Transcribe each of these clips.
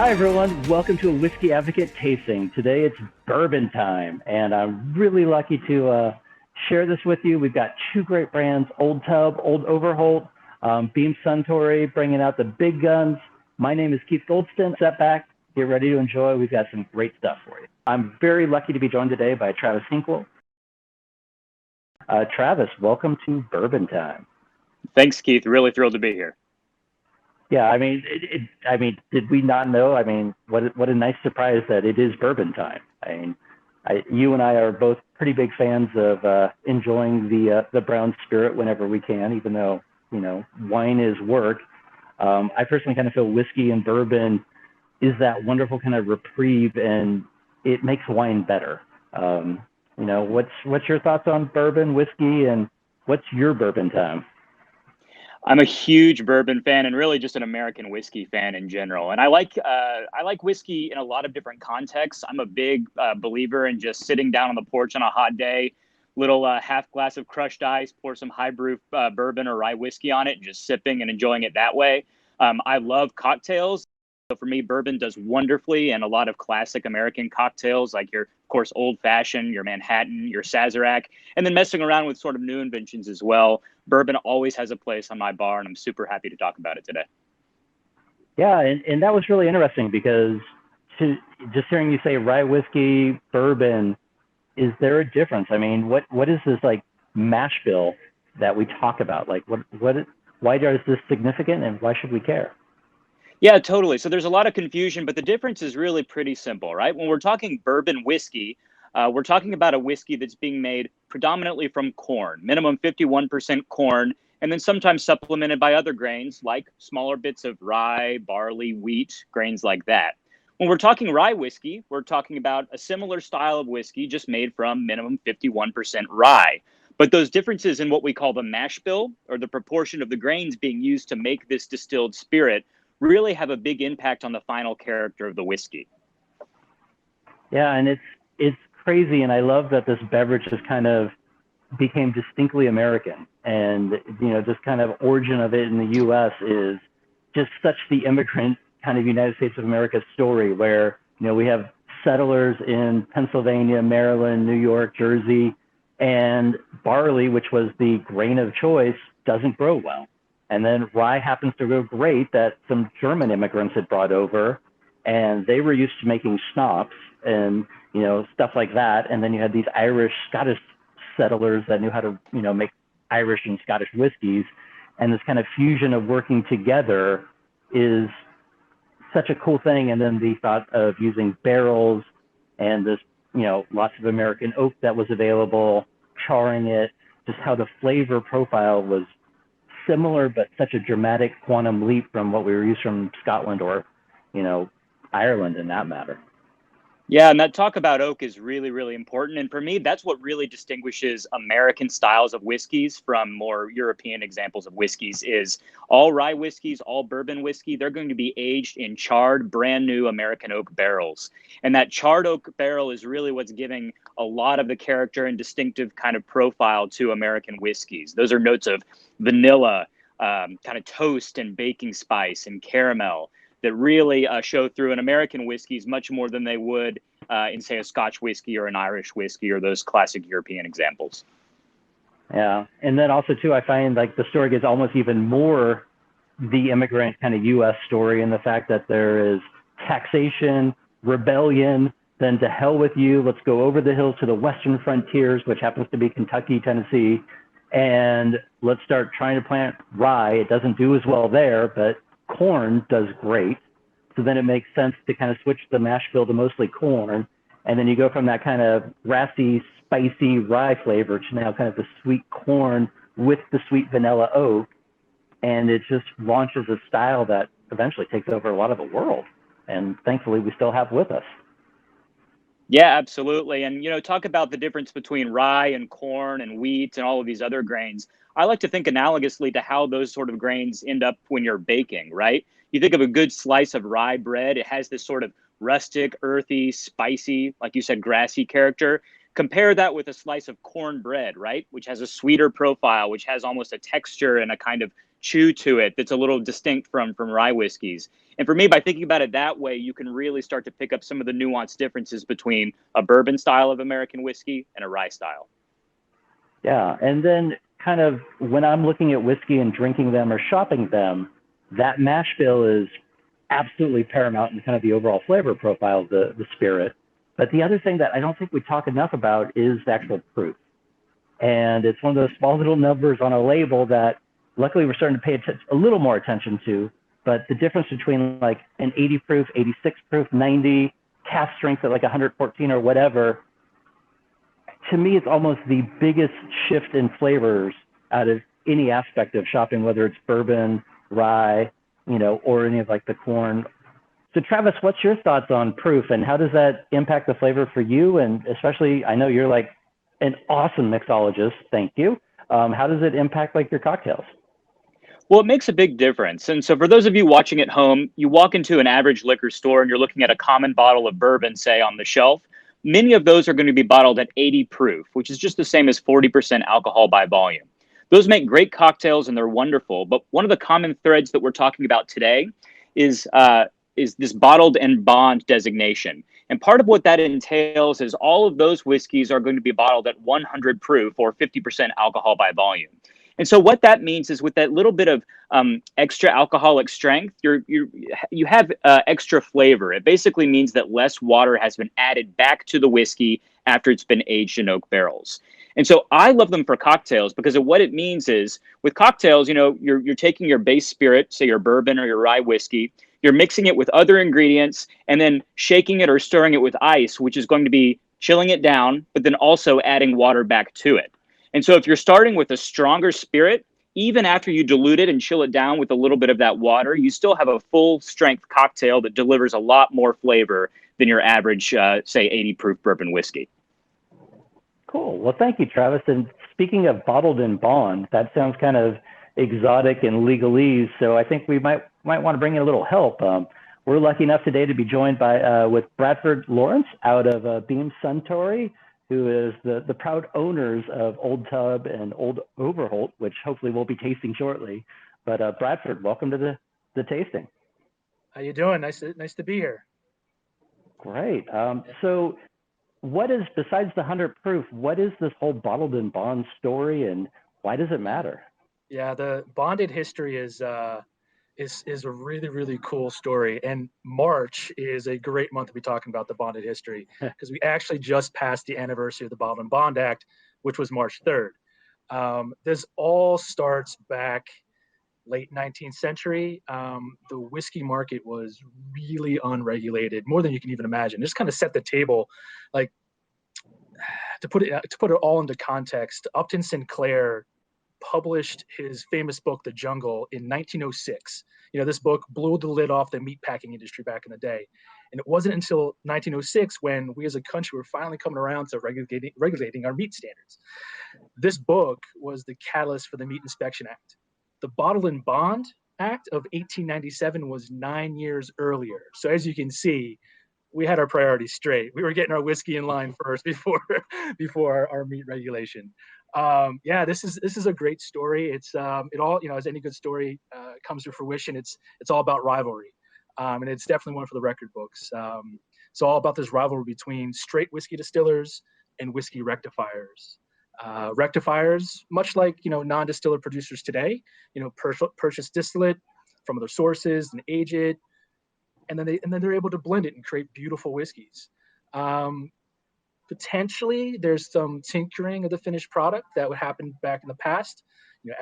Hi, everyone. Welcome to a Whiskey Advocate tasting. Today it's bourbon time, and I'm really lucky to share this with you. We've got two great brands, Old Tub, Old Overholt, Beam Suntory, bringing out the big guns. My name is Keith Goldston. Sit back, get ready to enjoy. We've got some great stuff for you. I'm very lucky to be joined today by Travis Hinkle. Travis, welcome to bourbon time. Thanks, Keith. Really thrilled to be here. Yeah, I mean, did we not know? I mean, what a nice surprise that it is bourbon time. I mean, you and I are both pretty big fans of enjoying the brown spirit whenever we can, even though wine is work. I personally kind of feel whiskey and bourbon is that wonderful kind of reprieve, and it makes wine better. What's your thoughts on bourbon, whiskey, and what's your bourbon time? I'm a huge bourbon fan and really just an American whiskey fan in general. And I like whiskey in a lot of different contexts. I'm a big believer in just sitting down on the porch on a hot day, little half glass of crushed ice, pour some high proof bourbon or rye whiskey on it, and just sipping and enjoying it that way. I love cocktails. So for me, bourbon does wonderfully, and a lot of classic American cocktails like your, of course, old fashioned, your Manhattan, your Sazerac, and then messing around with sort of new inventions as well. Bourbon always has a place on my bar, and I'm super happy to talk about it today. Yeah, and that was really interesting because just hearing you say rye whiskey, bourbon, is there a difference? I mean, what is this like mash bill that we talk about? Like, why is this significant, and why should we care? Yeah, totally. So there's a lot of confusion, but the difference is really pretty simple, right? When we're talking bourbon whiskey, we're talking about a whiskey that's being made predominantly from corn, minimum 51% corn, and then sometimes supplemented by other grains like smaller bits of rye, barley, wheat, grains like that. When we're talking rye whiskey, we're talking about a similar style of whiskey just made from minimum 51% rye. But those differences in what we call the mash bill, or the proportion of the grains being used to make this distilled spirit, really have a big impact on the final character of the whiskey. Yeah, and it's crazy, and I love that this beverage has kind of became distinctly American, and just kind of origin of it in the U.S. is just such the immigrant kind of United States of America story, where we have settlers in Pennsylvania, Maryland, New York, Jersey, and barley, which was the grain of choice, doesn't grow well. And then rye happens to grow great that some German immigrants had brought over, and they were used to making schnapps and stuff like that. And then you had these Irish, Scottish settlers that knew how to make Irish and Scottish whiskeys, and this kind of fusion of working together is such a cool thing. And then the thought of using barrels and this lots of American oak that was available, charring it, just how the flavor profile was similar, but such a dramatic quantum leap from what we were used from Scotland or, Ireland in that matter. Yeah, and that talk about oak is really, really important. And for me, that's what really distinguishes American styles of whiskeys from more European examples of whiskeys is all rye whiskeys, all bourbon whiskey, they're going to be aged in charred, brand new American oak barrels. And that charred oak barrel is really what's giving a lot of the character and distinctive kind of profile to American whiskeys. Those are notes of vanilla, kind of toast and baking spice and caramel that really show through in American whiskeys much more than they would in, say, a Scotch whiskey or an Irish whiskey or those classic European examples. Yeah. And then also, too, I find like the story gets almost even more the immigrant kind of U.S. story in the fact that there is taxation, rebellion, then to hell with you. Let's go over the hills to the western frontiers, which happens to be Kentucky, Tennessee, and let's start trying to plant rye. It doesn't do as well there, but corn does great. So then it makes sense to kind of switch the mash bill to mostly corn. And then you go from that kind of grassy, spicy rye flavor to now kind of the sweet corn with the sweet vanilla oak. And it just launches a style that eventually takes over a lot of the world. And thankfully, we still have with us. Yeah, absolutely. And, talk about the difference between rye and corn and wheat and all of these other grains. I like to think analogously to how those sort of grains end up when you're baking, right? You think of a good slice of rye bread, it has this sort of rustic, earthy, spicy, like you said, grassy character. Compare that with a slice of corn bread, right? Which has a sweeter profile, which has almost a texture and a kind of chew to it that's a little distinct from rye whiskeys. And for me, by thinking about it that way, you can really start to pick up some of the nuanced differences between a bourbon style of American whiskey and a rye style. Yeah, and then kind of when I'm looking at whiskey and drinking them or shopping them, that mash bill is absolutely paramount in kind of the overall flavor profile of the spirit. But the other thing that I don't think we talk enough about is the actual proof. And it's one of those small little numbers on a label that luckily we're starting to pay a little more attention to. But the difference between like an 80 proof, 86 proof, 90, cask strength at like 114 or whatever, to me, it's almost the biggest shift in flavors out of any aspect of shopping, whether it's bourbon, rye, or any of like the corn. So Travis, what's your thoughts on proof and how does that impact the flavor for you? And especially, I know you're like an awesome mixologist. Thank you. How does it impact like your cocktails? Well, it makes a big difference. And so for those of you watching at home, you walk into an average liquor store and you're looking at a common bottle of bourbon, say on the shelf. Many of those are going to be bottled at 80 proof, which is just the same as 40% alcohol by volume. Those make great cocktails and they're wonderful. But one of the common threads that we're talking about today is this bottled and bond designation. And part of what that entails is all of those whiskeys are going to be bottled at 100 proof or 50% alcohol by volume. And so what that means is with that little bit of extra alcoholic strength, you have extra flavor. It basically means that less water has been added back to the whiskey after it's been aged in oak barrels. And so I love them for cocktails because of what it means is with cocktails, you're taking your base spirit, say your bourbon or your rye whiskey, you're mixing it with other ingredients and then shaking it or stirring it with ice, which is going to be chilling it down, but then also adding water back to it. And so if you're starting with a stronger spirit, even after you dilute it and chill it down with a little bit of that water, you still have a full strength cocktail that delivers a lot more flavor than your average, say, 80 proof bourbon whiskey. Cool. Well, thank you, Travis. And speaking of bottled in bond, that sounds kind of exotic and legalese. So I think we might want to bring in a little help. We're lucky enough today to be joined with Bradford Lawrence out of Beam Suntory, who is the proud owners of Old Tub and Old Overholt, which hopefully we'll be tasting shortly. But Bradford, welcome to the tasting. How you doing? Nice to be here. Great. So what is, besides the 100 proof, what is this whole bottled in bond story and why does it matter? Yeah, the bonded history is a really, really cool story. And March is a great month to be talking about the bonded history because we actually just passed the anniversary of the Bottled and Bond Act, which was March 3rd. This all starts back late 19th century. The whiskey market was really unregulated, more than you can even imagine. Just kind of set the table, like to put it all into context. Upton Sinclair published his famous book, The Jungle, in 1906. This book blew the lid off the meatpacking industry back in the day. And it wasn't until 1906 when we as a country were finally coming around to regulating our meat standards. This book was the catalyst for the Meat Inspection Act. The Bottle and Bond Act of 1897 was 9 years earlier. So as you can see, we had our priorities straight. We were getting our whiskey in line first before our meat regulation. This is a great story. It's it all, as any good story comes to fruition, it's all about rivalry, and it's definitely one for the record books. It's all about this rivalry between straight whiskey distillers and whiskey rectifiers. Rectifiers, much like non-distiller producers today, purchase distillate from other sources and age it, and then they're able to blend it and create beautiful whiskeys. Potentially, there's some tinkering of the finished product that would happen back in the past,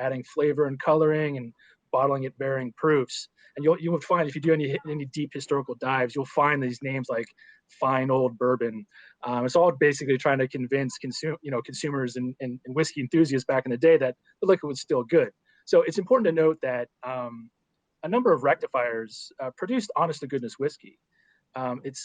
adding flavor and coloring and bottling it varying proofs. And you would find if you do any deep historical dives, you'll find these names like fine old bourbon. It's all basically trying to convince consumers and whiskey enthusiasts back in the day that the liquor was still good. So it's important to note that a number of rectifiers produced honest to goodness whiskey.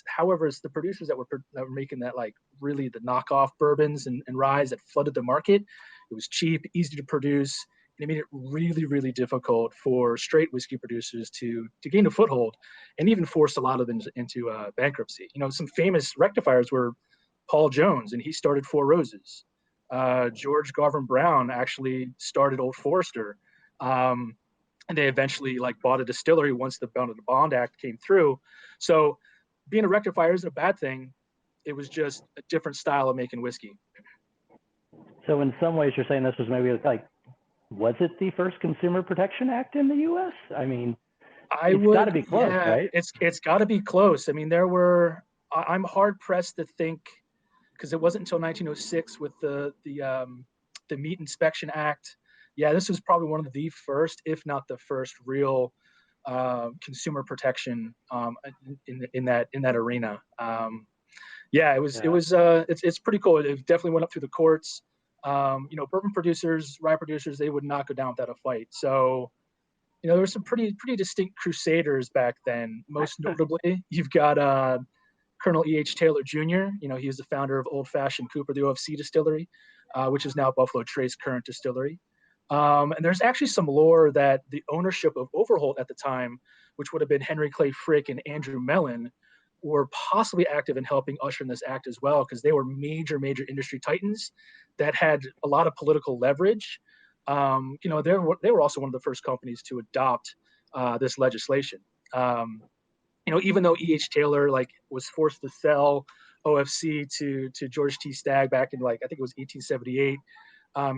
However, it's the producers that were making that, like, really the knockoff bourbons and ryes that flooded the market. It was cheap, easy to produce, and it made it really, really difficult for straight whiskey producers to gain a foothold, and even forced a lot of them into bankruptcy. Some famous rectifiers were Paul Jones, and he started Four Roses. George Garvin Brown actually started Old Forester. and they eventually like bought a distillery once the Bond Act came through. So being a rectifier isn't a bad thing. It was just a different style of making whiskey. So in some ways, you're saying this was maybe like, was it the first Consumer Protection Act in the U.S.? I mean, it's got to be close, right? It's got to be close. I mean, I'm hard pressed to think, because it wasn't until 1906 with the Meat Inspection Act. Yeah, this was probably one of the first, if not the first, real consumer protection in that arena. It's pretty cool. It definitely went up through the courts. Bourbon producers, rye producers, they would not go down without a fight. So, there were some pretty distinct crusaders back then. Most notably, you've got Colonel E.H. Taylor Jr. He was the founder of Old Fashioned Cooper, the OFC distillery, which is now Buffalo Trace current distillery. And there's actually some lore that the ownership of Overholt at the time, which would have been Henry Clay Frick and Andrew Mellon, were possibly active in helping usher in this act as well, because they were major industry titans that had a lot of political leverage. They were also one of the first companies to adopt this legislation. Even though E.H. Taylor was forced to sell OFC to George T. Stagg back in I think it was 1878,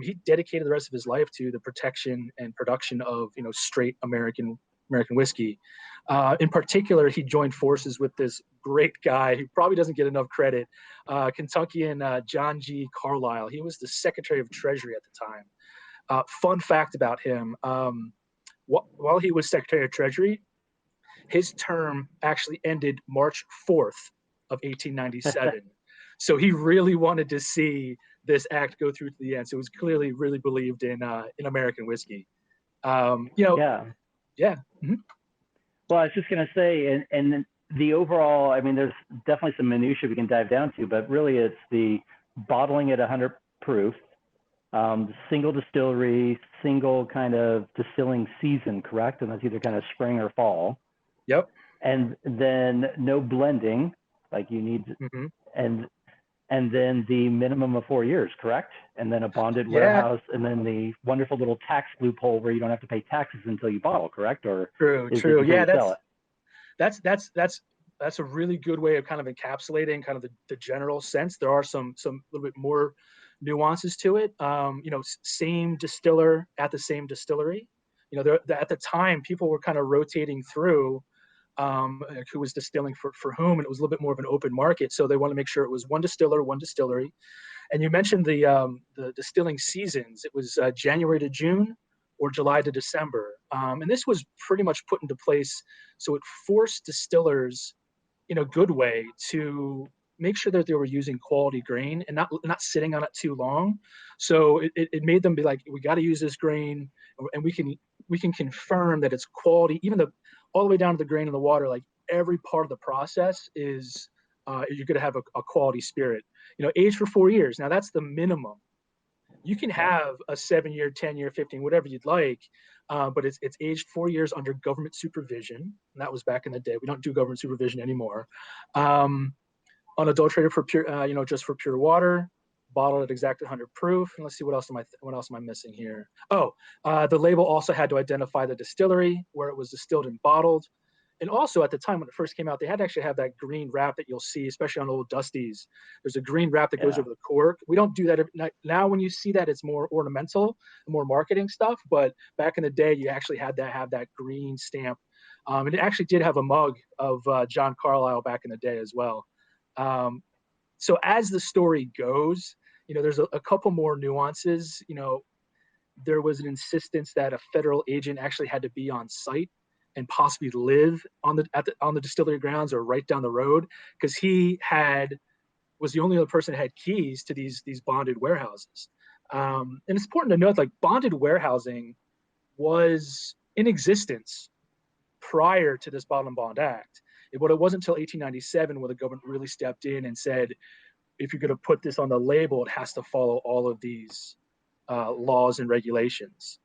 he dedicated the rest of his life to the protection and production of straight American whiskey. In particular, he joined forces with this great guy who probably doesn't get enough credit, Kentuckian John G. Carlisle. He was the Secretary of Treasury at the time. Fun fact about him, while he was Secretary of Treasury, his term actually ended March 4th of 1897. So he really wanted to see this act go through to the end. So he was clearly really believed in American whiskey. Yeah. Mm-hmm. Well, I was just going to say, and the overall, I mean, there's definitely some minutia we can dive down to, but really it's the bottling at 100 proof, single distillery, single kind of distilling season, correct? And that's either kind of spring or fall. Yep. And then no blending, like you need, mm-hmm. and then the minimum of 4 years, correct? And then a bonded warehouse, and then the wonderful little tax loophole where you don't have to pay taxes until you bottle, correct? Or true. Yeah, that's a really good way of kind of encapsulating kind of the general sense. There are some little bit more nuances to it. Same distiller at the same distillery. At the time, people were kind of rotating through who was distilling for whom, and it was a little bit more of an open market. So they want to make sure it was one distiller, one distillery. And you mentioned the distilling seasons. It was January to June or July to December. And this was pretty much put into place. So it forced distillers in a good way to make sure that they were using quality grain and not sitting on it too long. So it made them be like, we got to use this grain, and we can confirm that it's quality, even all the way down to the grain in the water. Like every part of the process is you're going to have a quality spirit. Aged for 4 years. Now that's the minimum. You can have a 7 year, 10 year, 15, whatever you'd like, but it's aged 4 years under government supervision. And that was back in the day. We don't do government supervision anymore. Unadulterated for pure, just for pure water, bottled at exact 100 proof. And let's see, what else am I missing here? Oh, the label also had to identify the distillery, where it was distilled and bottled. And also at the time when it first came out, they had to actually have that green wrap that you'll see, especially on old Dusties. There's a green wrap that goes over the cork. We don't do that now. When you see that, it's more ornamental, more marketing stuff. But back in the day, you actually had to have that green stamp. And it actually did have a mug of John Carlisle back in the day as well. So as the story goes, there's a couple more nuances. There was an insistence that a federal agent actually had to be on site and possibly live on the distillery grounds or right down the road, because he was the only other person that had keys to these bonded warehouses. And it's important to note, bonded warehousing was in existence prior to this Bottle and Bond Act. But it wasn't until 1897 where the government really stepped in and said, if you're going to put this on the label, it has to follow all of these laws and regulations.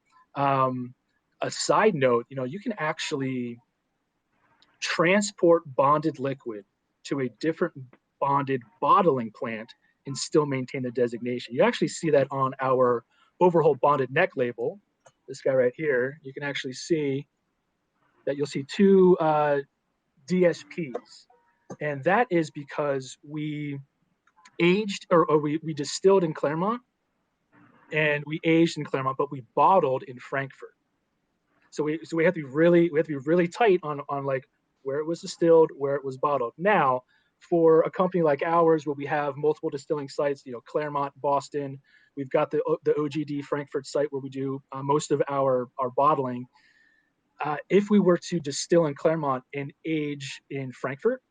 A side note, you can actually transport bonded liquid to a different bonded bottling plant and still maintain the designation. You actually see that on our OVERHOLT bonded neck label, this guy right here, you can actually see that you'll see two DSPs. And that is because we aged or we distilled in Clermont and we aged in Clermont, but we bottled in Frankfurt. So we have to be really tight on like where it was distilled, where it was bottled. Now, for a company like ours, where we have multiple distilling sites, Clermont, Boston, we've got the OGD Frankfurt site where we do most of our bottling. If we were to distill in Clermont and age in Frankfurt,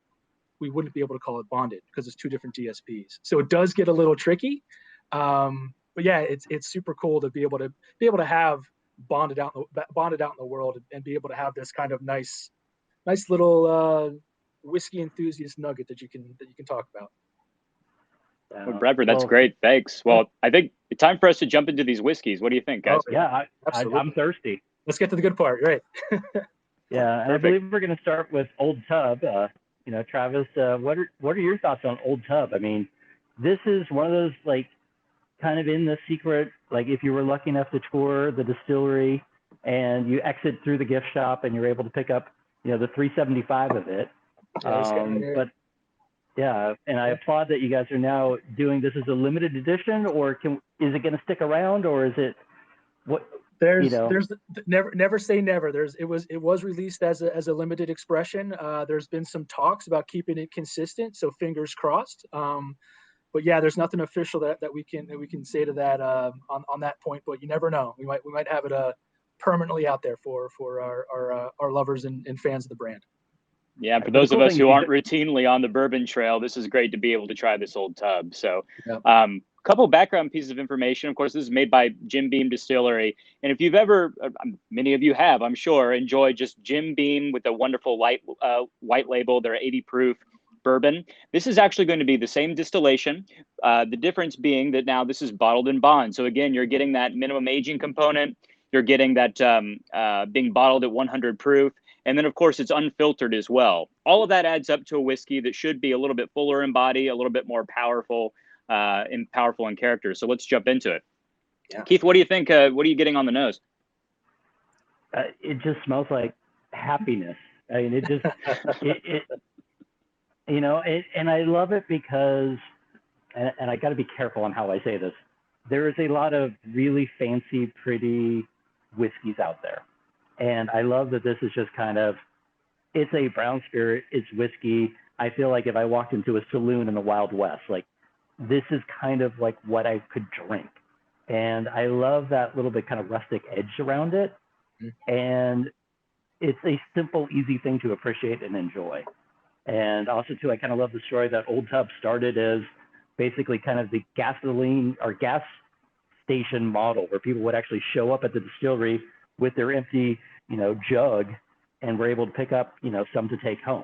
we wouldn't be able to call it bonded because it's two different DSPs. So it does get a little tricky. But yeah, it's super cool to be able to have bonded out in the world and be able to have this kind of nice little whiskey enthusiast nugget that you can talk about. Well, Bradford, that's great. Thanks. Well, I think it's time for us to jump into these whiskeys. What do you think, guys? Oh, yeah, I'm thirsty. Let's get to the good part, right? Yeah, and I believe we're going to start with Old Tub. Travis, what are your thoughts on Old Tub? I mean, this is one of those like kind of in the secret, like if you were lucky enough to tour the distillery and you exit through the gift shop and you're able to pick up, the 375 of it. But yeah, and I applaud that you guys are now doing this as a limited edition, or is it going to stick around, or is it what? There's never say never. It was released as a limited expression. There's been some talks about keeping it consistent, so fingers crossed. But yeah, there's nothing official that we can say to that on that point. But you never know. We might have it permanently out there for our lovers and fans of the brand. Yeah, for those of us who aren't routinely on the bourbon trail, this is great to be able to try this Old Tub. So, couple background pieces of information. Of course, this is made by Jim Beam Distillery. And if you've ever, many of you have, I'm sure, enjoyed just Jim Beam with a wonderful white label, they're 80 proof bourbon. This is actually going to be the same distillation. The difference being that now this is bottled in bond. So again, you're getting that minimum aging component. You're getting that being bottled at 100 proof. And then, of course, it's unfiltered as well. All of that adds up to a whiskey that should be a little bit fuller in body, a little bit more powerful in character. So let's jump into it. Yeah. Keith, what do you think? What are you getting on the nose? It just smells like happiness. I mean, it just, and I love it because, and I got to be careful on how I say this. There is a lot of really fancy, pretty whiskeys out there. And I love that this is just kind of, it's a brown spirit, it's whiskey. I feel like if I walked into a saloon in the Wild West, like this is kind of like what I could drink. And I love that little bit kind of rustic edge around it. And it's a simple, easy thing to appreciate and enjoy. And also too, I kind of love the story that Old Tub started as basically kind of the gasoline or gas station model where people would actually show up at the distillery with their empty, jug and were able to pick up, some to take home.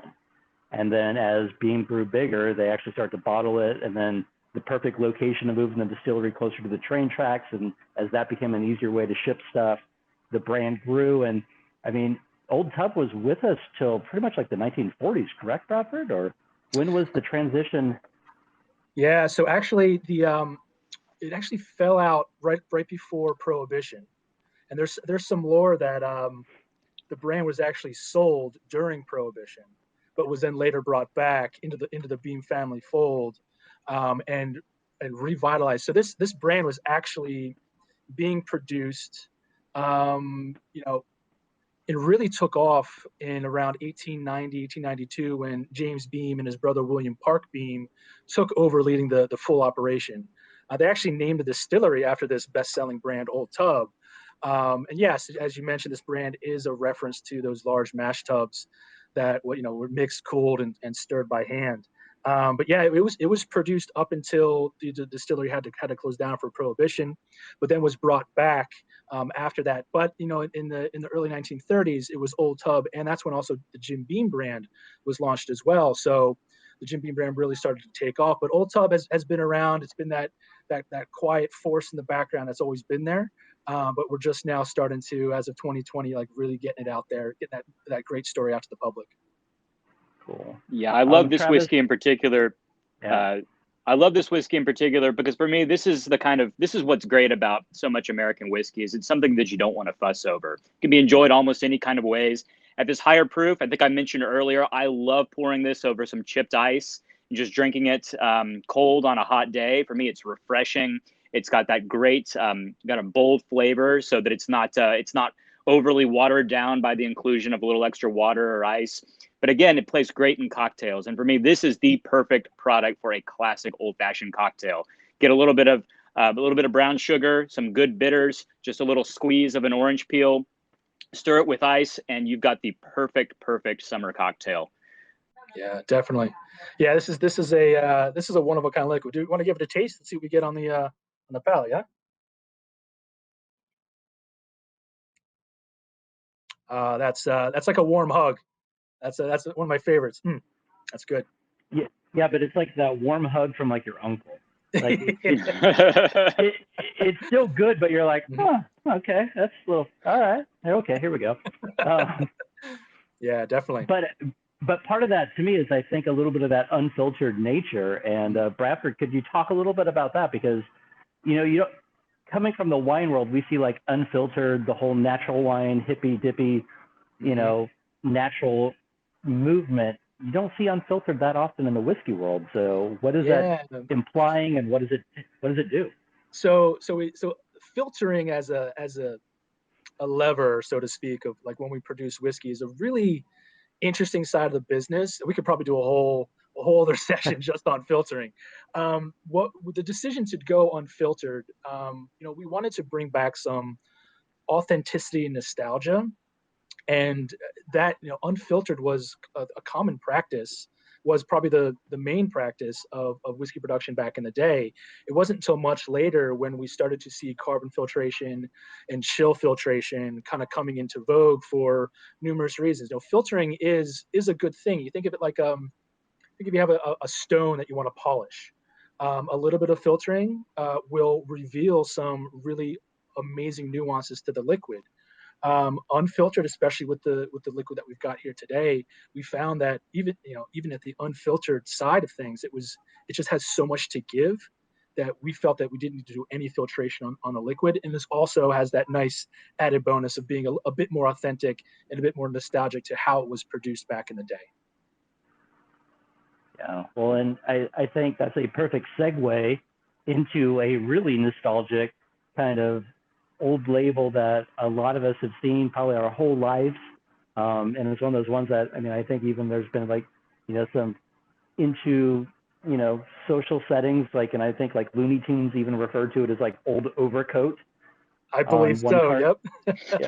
And then as Beam grew bigger, they actually started to bottle it. And then the perfect location to move in the distillery closer to the train tracks. And as that became an easier way to ship stuff, the brand grew. And I mean, Old Tub was with us till pretty much like the 1940s, correct, Bradford? Or when was the transition? Yeah, so actually it actually fell out right before Prohibition. And there's some lore that the brand was actually sold during Prohibition, but was then later brought back into the Beam family fold and revitalized. So this brand was actually being produced, it really took off in around 1890, 1892 when James Beam and his brother William Park Beam took over leading the full operation. They actually named the distillery after this best-selling brand, Old Tub. And yes, as you mentioned, this brand is a reference to those large mash tubs that were mixed, cooled, and stirred by hand. But yeah, it was produced up until the distillery had to close down for Prohibition, but then was brought back after that. But in the early 1930s, it was Old Tub, and that's when also the Jim Beam brand was launched as well. So the Jim Beam brand really started to take off. But Old Tub has been around. It's been that quiet force in the background that's always been there. But we're just now starting to, as of 2020, like really getting it out there, getting that great story out to the public. Cool. Yeah, I love this Travis, whiskey in particular. Yeah. I love this whiskey in particular because for me, this is what's great about so much American whiskey is it's something that you don't want to fuss over. It can be enjoyed almost any kind of ways. At this higher proof, I think I mentioned earlier, I love pouring this over some chipped ice and just drinking it cold on a hot day. For me, it's refreshing. It's got that great, got a bold flavor so that it's not overly watered down by the inclusion of a little extra water or ice. But again, it plays great in cocktails. And for me, this is the perfect product for a classic old-fashioned cocktail. Get a little bit of brown sugar, some good bitters, just a little squeeze of an orange peel, stir it with ice, and you've got the perfect summer cocktail. Yeah, definitely. Yeah, this is a one of a kind of liquid. Do you want to give it a taste and see what we get on the palate? Yeah. That's like a warm hug. That's one of my favorites. That's good. Yeah, but it's like that warm hug from like your uncle. Like it's still good, but you're like, oh, okay, that's a little, all right, okay, here we go. Yeah, definitely. But part of that to me is I think a little bit of that unfiltered nature. And Bradford, could you talk a little bit about that? Because you don't, coming from the wine world, we see like unfiltered, the whole natural wine, hippy dippy, natural movement. You don't see unfiltered that often in the whiskey world. So what is that implying, and what does it do? So filtering as a lever, so to speak, of like when we produce whiskey is a really interesting side of the business. We could probably do a whole other session just on filtering. What the decision to go unfiltered, we wanted to bring back some authenticity and nostalgia, and that unfiltered was a common practice, was probably the main practice of whiskey production back in the day. It wasn't until much later when we started to see carbon filtration and chill filtration kind of coming into vogue for numerous reasons. Filtering is a good thing. You think of it like think if you have a stone that you want to polish, a little bit of filtering will reveal some really amazing nuances to the liquid. Unfiltered, especially with the liquid that we've got here today, we found that even at the unfiltered side of things, it just has so much to give that we felt that we didn't need to do any filtration on the liquid. And this also has that nice added bonus of being a bit more authentic and a bit more nostalgic to how it was produced back in the day. Yeah, well, and I think that's a perfect segue into a really nostalgic kind of old label that a lot of us have seen probably our whole lives. And it's one of those ones that, I think even there's been like, some into, social settings, like, and I think like Looney Tunes even referred to it as like old overcoat. I believe so, yep.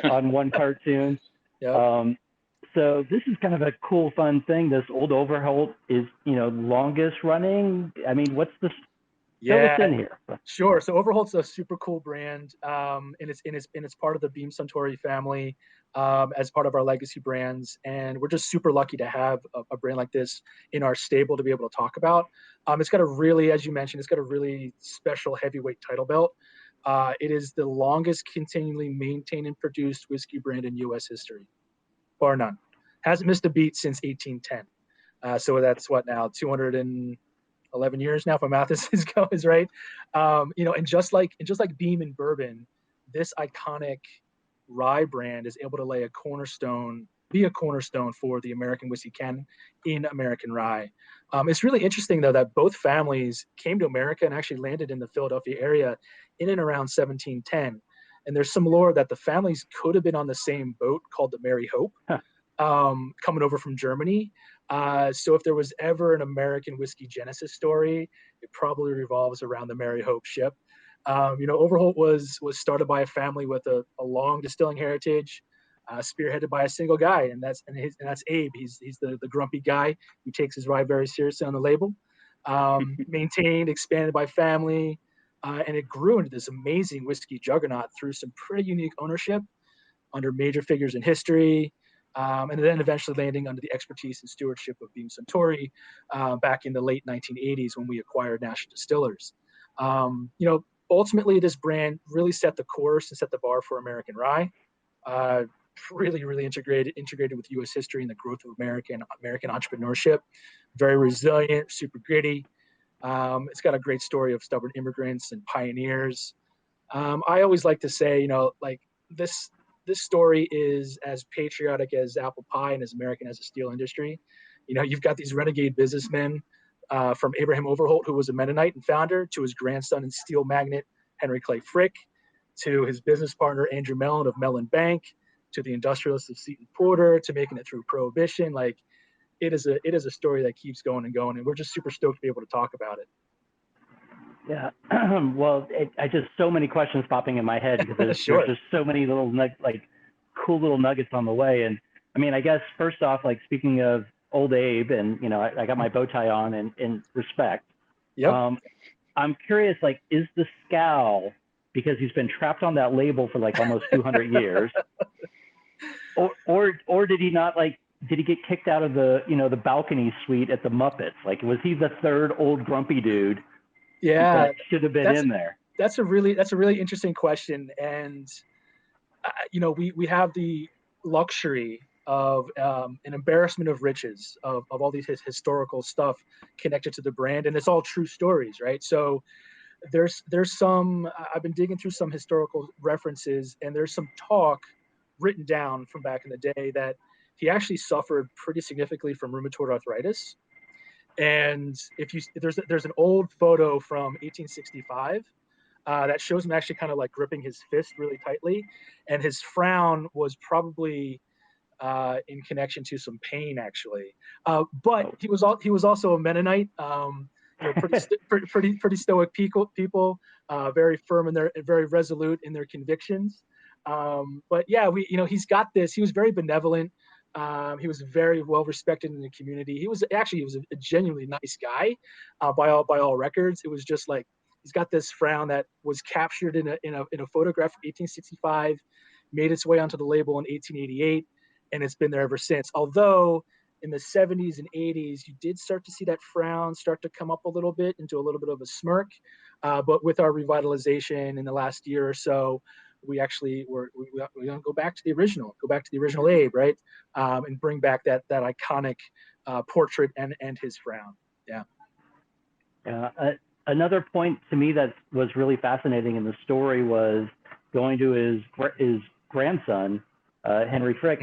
On one cartoon. Yep. So this is kind of a cool, fun thing. This Old Overholt is, longest running. What's the fill us in here? Sure. So Overholt's a super cool brand, and it's part of the Beam Suntory family, as part of our legacy brands. And we're just super lucky to have a brand like this in our stable to be able to talk about. It's got a really, as you mentioned, it's got a really special heavyweight title belt. It is the longest continually maintained and produced whiskey brand in U.S. history, bar none. Hasn't missed a beat since 1810. So that's what now, 211 years now, if my math is right. And just like Beam and Bourbon, this iconic rye brand is able to be a cornerstone for the American whiskey canon in American rye. It's really interesting though that both families came to America and actually landed in the Philadelphia area in and around 1710. And there's some lore that the families could have been on the same boat called the Mary Hope, coming over from Germany. So if there was ever an American whiskey genesis story, it probably revolves around the Mary Hope ship. Overholt was started by a family with a long distilling heritage, spearheaded by a single guy, and that's Abe. He's the grumpy guy who takes his rye very seriously on the label. Maintained, expanded by family, and it grew into this amazing whiskey juggernaut through some pretty unique ownership under major figures in history. And then eventually landing under the expertise and stewardship of Beam Suntory back in the late 1980s when we acquired National Distillers. Ultimately, this brand really set the course and set the bar for American rye. Really integrated with U.S. history and the growth of American entrepreneurship. Very resilient, super gritty. It's got a great story of stubborn immigrants and pioneers. I always like to say, like this story is as patriotic as apple pie and as American as the steel industry. You've got these renegade businessmen, from Abraham Overholt, who was a Mennonite and founder, to his grandson and steel magnate Henry Clay Frick, to his business partner Andrew Mellon of Mellon Bank, to the industrialists of Seton Porter, to making it through Prohibition. Like it is a story that keeps going and going, and we're just super stoked to be able to talk about it. Yeah. Well, I just so many questions popping in my head because there's just so many little cool little nuggets on the way. And I mean, I guess first off, like speaking of old Abe, and I got my bow tie on in respect. Yep. I'm curious, like, is the scowl because he's been trapped on that label for like almost 200 years, or did he not did he get kicked out of the the balcony suite at the Muppets? Like, was he the third old grumpy dude? Yeah, that should have been in there. That's a really interesting question, and we have the luxury of an embarrassment of riches of all these historical stuff connected to the brand, and it's all true stories, right? So there's some I've been digging through some historical references, and there's some talk written down from back in the day that he actually suffered pretty significantly from rheumatoid arthritis. And there's an old photo from 1865 that shows him actually kind of like gripping his fist really tightly, and his frown was probably in connection to some pain, actually. But he was also a Mennonite. Pretty stoic people, very firm in very resolute in their convictions. But yeah, he's got this. He was very benevolent. He was very well respected in the community. He was a genuinely nice guy, by all records. It was just like he's got this frown that was captured in a photograph from 1865, made its way onto the label in 1888, and it's been there ever since. Although in the 70s and 80s, you did start to see that frown start to come up a little bit into a little bit of a smirk. But with our revitalization in the last year or so, we're going to go back to the original Abe, right? And bring back that iconic portrait and his frown. Yeah. Another point to me that was really fascinating in the story was going to his grandson, Henry Frick,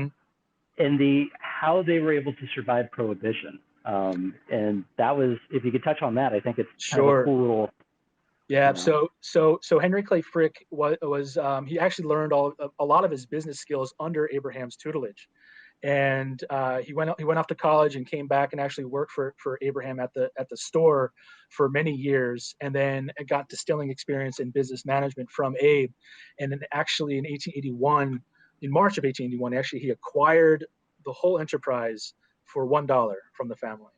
and how they were able to survive Prohibition. And that was, if you could touch on that, I think it's kind of a cool little. Yeah. So Henry Clay Frick was he actually learned a lot of his business skills under Abraham's tutelage, and he went off to college and came back and actually worked for Abraham at the store for many years, and then got distilling experience in business management from Abe, and then actually in March of 1881, actually he acquired the whole enterprise for $1 from the family,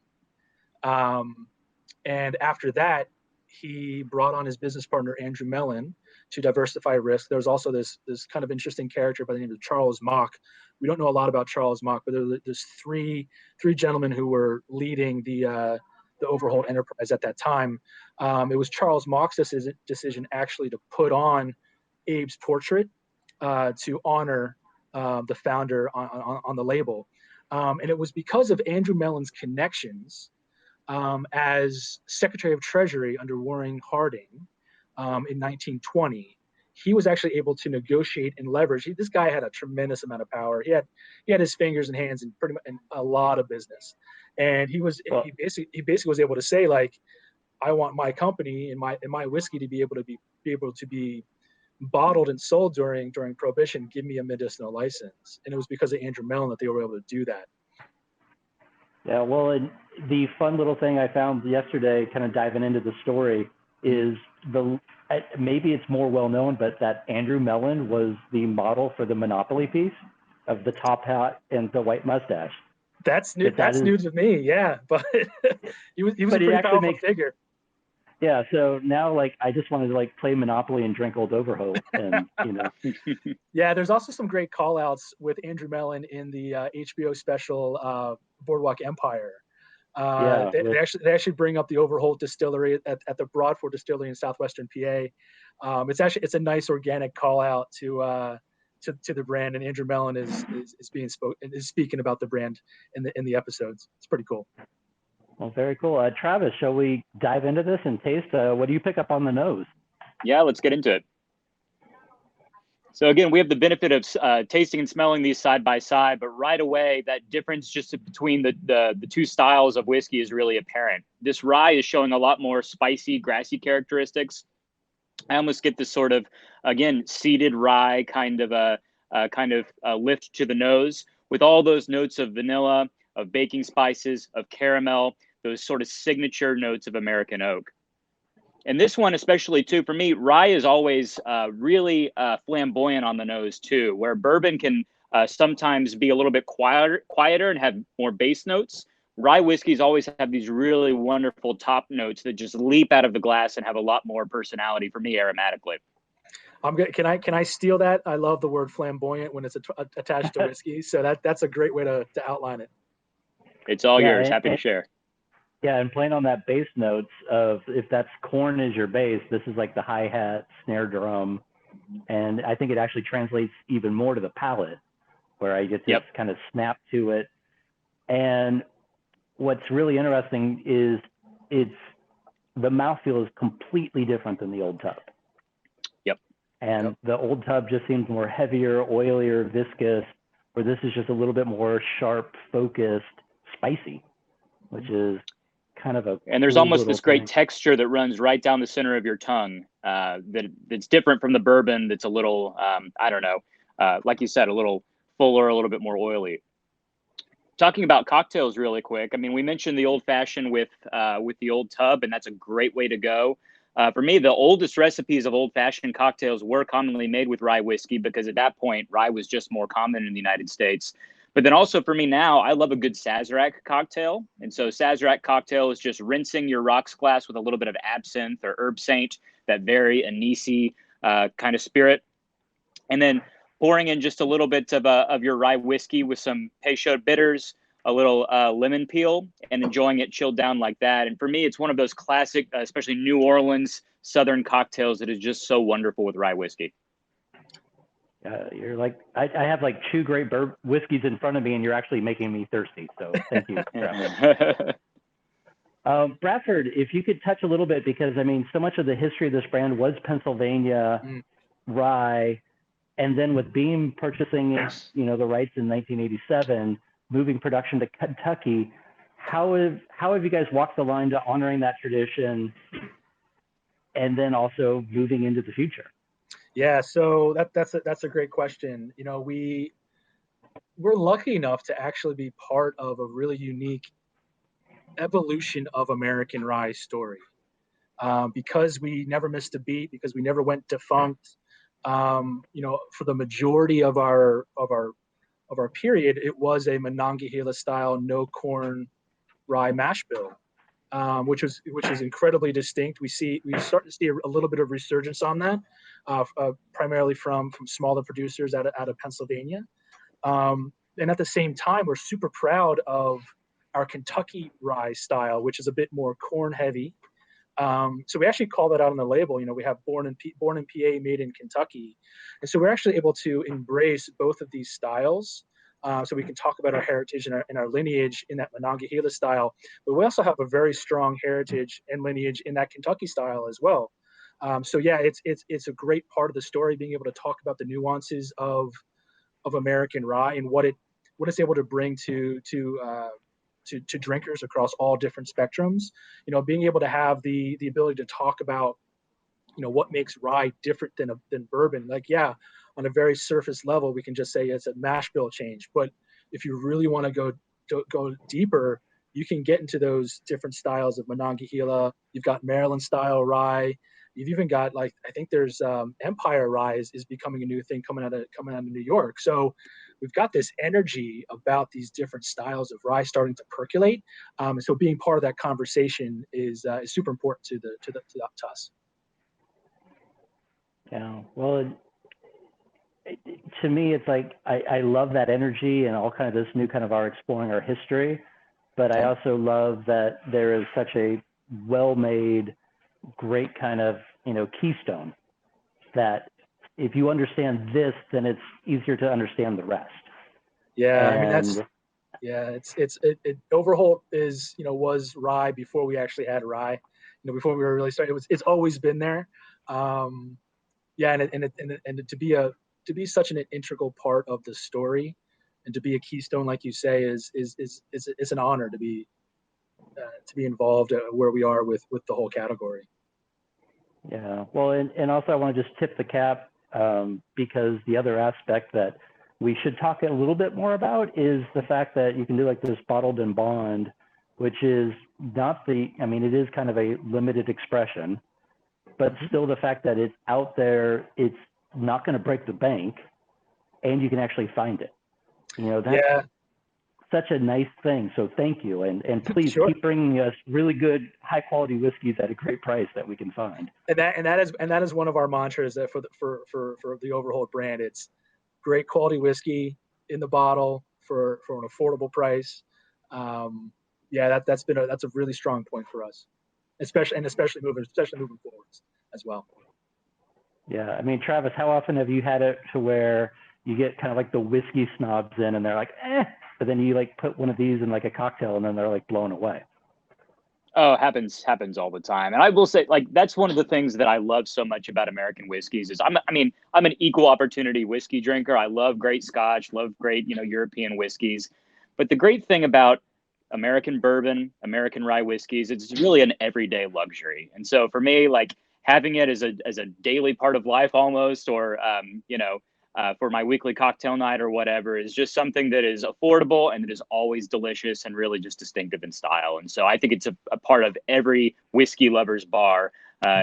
and after that, he brought on his business partner, Andrew Mellon, to diversify risk. There was also this kind of interesting character by the name of Charles Mock. We don't know a lot about Charles Mock, but there's three gentlemen who were leading the Overholt enterprise at that time. It was Charles Mock's decision actually to put on Abe's portrait to honor the founder on the label. And it was because of Andrew Mellon's connections as Secretary of Treasury under Warren Harding in 1920. He was actually able to negotiate and leverage. This guy had a tremendous amount of power. He had his fingers and hands in pretty much in a lot of business, and he basically was able to say, like, I want my company and my whiskey to be able to be bottled and sold during Prohibition. Give me a medicinal license, and it was because of Andrew Mellon that they were able to do that. Yeah, well, and the fun little thing I found yesterday, kind of diving into the story, is maybe it's more well known, but that Andrew Mellon was the model for the Monopoly piece of the top hat and the white mustache. That's new. That's news to me. Yeah, but he was a pretty powerful figure. Yeah, so now I just wanted to play Monopoly and drink Old Overholt, and Yeah, there's also some great call outs with Andrew Mellon in the HBO special Boardwalk Empire. They actually bring up the Overholt distillery at the Bradford Distillery in southwestern PA. It's a nice organic call out to the brand, and Andrew Mellon is speaking about the brand in the episodes. It's pretty cool. Well, very cool. Travis, shall we dive into this and taste? What do you pick up on the nose? Yeah, let's get into it. So again, we have the benefit of tasting and smelling these side by side, but right away, that difference just between the two styles of whiskey is really apparent. This rye is showing a lot more spicy, grassy characteristics. I almost get this sort of, again, seeded rye kind of a lift to the nose with all those notes of vanilla, of baking spices, of caramel, those sort of signature notes of American oak. And this one, especially too, for me, rye is always really flamboyant on the nose too, where bourbon can sometimes be a little bit quieter and have more base notes. Rye whiskeys always have these really wonderful top notes that just leap out of the glass and have a lot more personality for me aromatically. Can I steal that? I love the word flamboyant when it's attached to whiskey. So that's a great way to outline it. It's all yours. Happy to share. Yeah, and playing on that bass notes of, if that's corn as your bass, this is like the hi-hat, snare drum, and I think it actually translates even more to the palate, where I get this kind of snap to it. And what's really interesting is the mouthfeel is completely different than the old tub. And the old tub just seems more heavier, oilier, viscous, where this is just a little bit more sharp, focused, spicy, which is kind of a and there's almost this great texture that runs right down the center of your tongue that's different from the bourbon. That's a little I don't know, like you said, a little fuller, a little bit more oily. Talking about cocktails really quick, I mean, we mentioned the old fashioned with the old tub, and that's a great way to go. For me, the oldest recipes of old fashioned cocktails were commonly made with rye whiskey, because at that point rye was just more common in the United States. But then also for me now, I love a good Sazerac cocktail. And so Sazerac cocktail is just rinsing your rocks glass with a little bit of absinthe or herb saint, that very anisey kind of spirit. And then pouring in just a little bit of your rye whiskey with some Peychaud bitters, a little lemon peel, and enjoying it chilled down like that. And for me, it's one of those classic, especially New Orleans Southern cocktails that is just so wonderful with rye whiskey. You're like, I have like two great whiskeys in front of me, and you're actually making me thirsty. So thank you. Bradford, if you could touch a little bit, because I mean, so much of the history of this brand was Pennsylvania rye, and then with Beam purchasing, the rights in 1987, moving production to Kentucky, how have you guys walked the line to honoring that tradition, and then also moving into the future? Yeah, so that's a great question. We're lucky enough to actually be part of a really unique evolution of American rye story, because we never missed a beat, because we never went defunct. For the majority of our period, it was a Monongahela style no corn rye mash bill, which is incredibly distinct. We start to see a little bit of resurgence on that, primarily from smaller producers out of Pennsylvania. And at the same time, we're super proud of our Kentucky rye style, which is a bit more corn heavy. So we actually call that out on the label. We have born in PA, made in Kentucky. And so we're actually able to embrace both of these styles. So we can talk about our heritage and our lineage in that Monongahela style, but we also have a very strong heritage and lineage in that Kentucky style as well. So yeah, it's a great part of the story, being able to talk about the nuances of American rye and what it's able to bring to drinkers across all different spectrums. Being able to have the ability to talk about what makes rye different than bourbon. Like, yeah, on a very surface level, we can just say it's a mash bill change. But if you really want to go deeper, you can get into those different styles of Monongahela. You've got Maryland style rye. You've even got, like, I think there's Empire rye is becoming a new thing coming out of New York. So we've got this energy about these different styles of rye starting to percolate. So being part of that conversation is super important to us. Yeah, well, to me, it's like I love that energy and all kind of this new kind of our exploring our history, but I also love that there is such a well-made, great kind of keystone that if you understand this, then it's easier to understand the rest. Yeah, and I mean Yeah, Overholt is, was rye before we actually had rye. Before we were really starting, it's always been there. Yeah, and to be such an integral part of the story, and to be a keystone, like you say, is an honor to be involved where we are with the whole category. Yeah, well, and also I want to just tip the cap, because the other aspect that we should talk a little bit more about is the fact that you can do like this bottled in bond, which is not it is kind of a limited expression, but still the fact that it's out there, it's not going to break the bank, and you can actually find it. That's such a nice thing. So thank you, and please keep bringing us really good, high quality whiskeys at a great price that we can find. And that is one of our mantras that for the Overholt brand. It's great quality whiskey in the bottle for an affordable price. That's a really strong point for us, especially moving forwards as well. Yeah, Travis, how often have you had it to where you get kind of like the whiskey snobs in and they're like, but then you like put one of these in like a cocktail and then they're like blown away? Oh, happens all the time. And I will say, like, that's one of the things that I love so much about American whiskeys is I'm an equal opportunity whiskey drinker. I love great Scotch, love great, European whiskeys. But the great thing about American bourbon, American rye whiskeys, it's really an everyday luxury. And so for me, like having it as a daily part of life almost, or, for my weekly cocktail night or whatever, is just something that is affordable and that is always delicious and really just distinctive in style. And so I think it's a part of every whiskey lover's bar,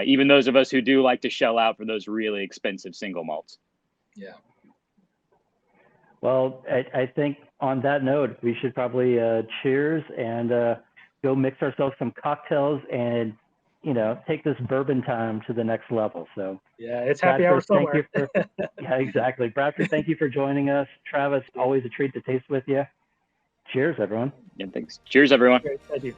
even those of us who do like to shell out for those really expensive single malts. Yeah. Well, I think on that note, we should probably cheers and go mix ourselves some cocktails and take this bourbon time to the next level. So yeah, it's happy hour somewhere. Yeah, exactly. Bradford, thank you for joining us. Travis, always a treat to taste with you. Cheers, everyone. Yeah, thanks. Cheers, everyone. Great. Thank you.